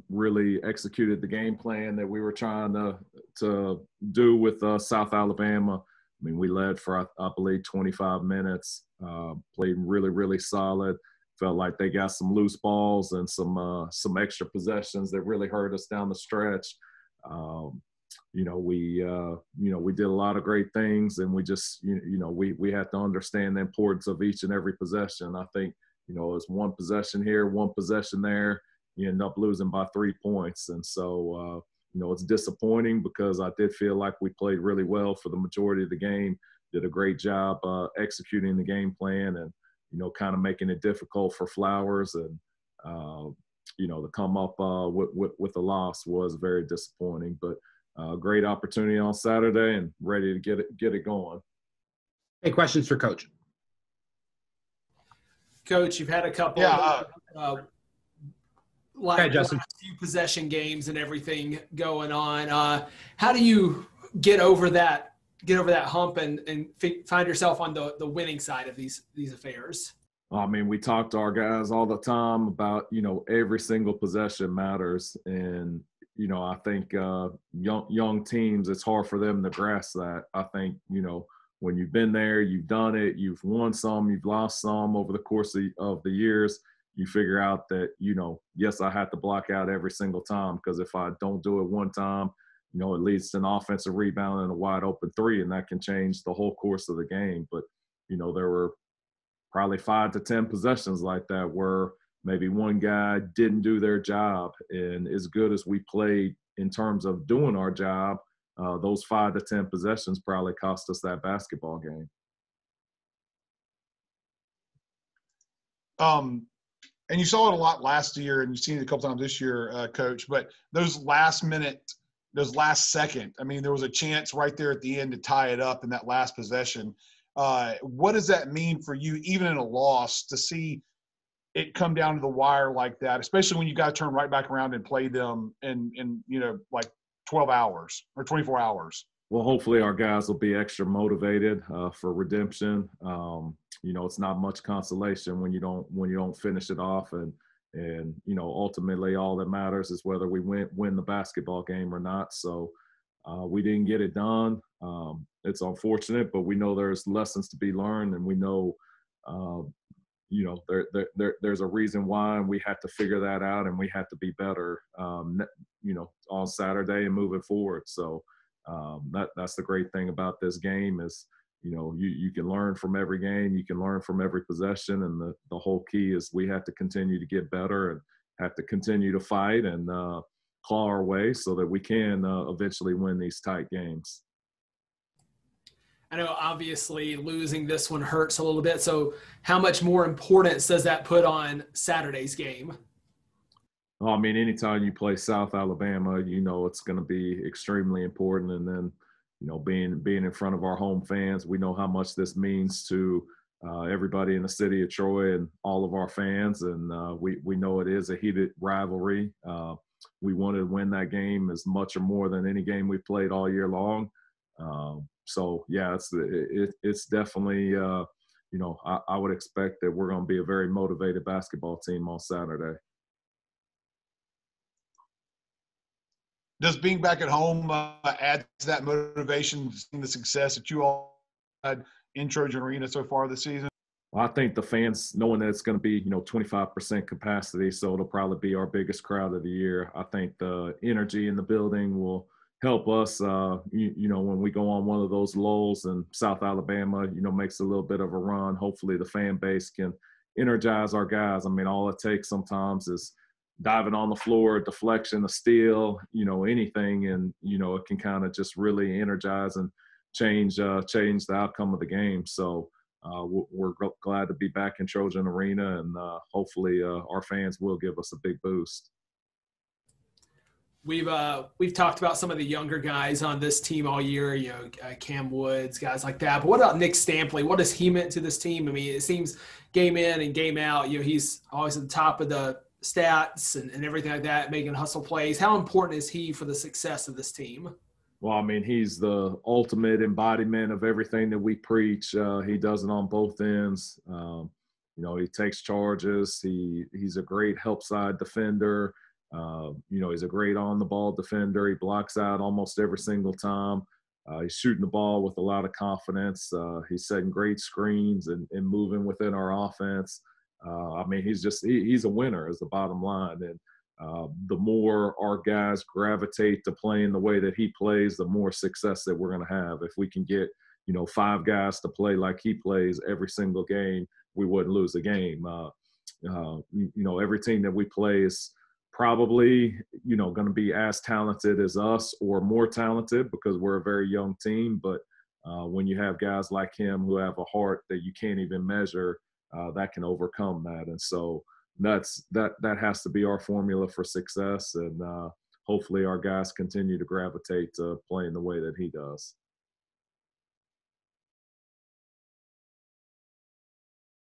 really executed the game plan that we were trying to do with South Alabama. I mean, we led for, I believe, 25 minutes, played really, really solid. Felt like they got some loose balls and some extra possessions that really hurt us down the stretch. We did a lot of great things, and we just, we had to understand the importance of each and every possession. I think, it's one possession here, one possession there, you end up losing by 3 points. And so, it's disappointing because I did feel like we played really well for the majority of the game, did a great job executing the game plan and, kind of making it difficult for Flowers. And, to come up with a loss was very disappointing. But great opportunity on Saturday and ready to get it going. Hey, questions for Coach. Coach, you've had a couple few possession games and everything going on. How do you get over that hump and find yourself on the winning side of these affairs? I mean, we talk to our guys all the time about, every single possession matters. And, I think young teams, it's hard for them to grasp that. I think, when you've been there, you've done it, you've won some, you've lost some over the course of the years, you figure out that, yes, I have to block out every single time, because if I don't do it one time, it leads to an offensive rebound and a wide open three, and that can change the whole course of the game. But, there were probably 5 to 10 possessions like that where maybe one guy didn't do their job. And as good as we played in terms of doing our job, those 5 to 10 possessions probably cost us that basketball game. And you saw it a lot last year, and you've seen it a couple times this year, Coach. But those last second, I mean, there was a chance right there at the end to tie it up in that last possession. What does that mean for you, even in a loss, to see it come down to the wire like that, especially when you got to turn right back around and play them in like 12 hours or 24 hours? Well, hopefully our guys will be extra motivated for redemption. It's not much consolation when you don't finish it off, and ultimately all that matters is whether we win the basketball game or not. So we didn't get it done. It's unfortunate, but we know there's lessons to be learned, and we know there's a reason why, and we had to figure that out, and we had to be better on Saturday and moving forward. So that's the great thing about this game is, you can learn from every game, you can learn from every possession, and the whole key is we have to continue to get better and have to continue to fight and claw our way so that we can eventually win these tight games. I know obviously losing this one hurts a little bit. So how much more importance does that put on Saturday's game? I mean, anytime you play South Alabama, it's going to be extremely important. And then, being in front of our home fans, we know how much this means to everybody in the city of Troy and all of our fans. And we know it is a heated rivalry. We wanted to win that game as much or more than any game we've played all year long. So yeah, it's definitely, I would expect that we're going to be a very motivated basketball team on Saturday. Does being back at home add to that motivation, seeing the success that you all had in Trojan Arena so far this season? Well, I think the fans, knowing that it's going to be, 25% capacity, so it'll probably be our biggest crowd of the year. I think the energy in the building will help us, when we go on one of those lulls and South Alabama, makes a little bit of a run. Hopefully the fan base can energize our guys. I mean, all it takes sometimes is diving on the floor, a deflection, a steal, anything. And, it can kind of just really energize and change the outcome of the game. So we're glad to be back in Trojan Arena, and hopefully our fans will give us a big boost. We've talked about some of the younger guys on this team all year, Cam Woods, guys like that. But what about Nick Stampley? What has he meant to this team? I mean, it seems game in and game out, he's always at the top of the stats and everything like that, making hustle plays. How important is he for the success of this team? Well, I mean, he's the ultimate embodiment of everything that we preach. He does it on both ends. He takes charges. He's a great help side defender. He's a great on the ball defender. He blocks out almost every single time. He's shooting the ball with a lot of confidence. He's setting great screens and moving within our offense. He's a winner is the bottom line. And the more our guys gravitate to playing the way that he plays, the more success that we're going to have. If we can get, 5 guys to play like he plays every single game, we wouldn't lose a game. Every team that we play is probably, going to be as talented as us or more talented because we're a very young team. But when you have guys like him who have a heart that you can't even measure, that can overcome that. And so that has to be our formula for success. And hopefully our guys continue to gravitate to playing the way that he does.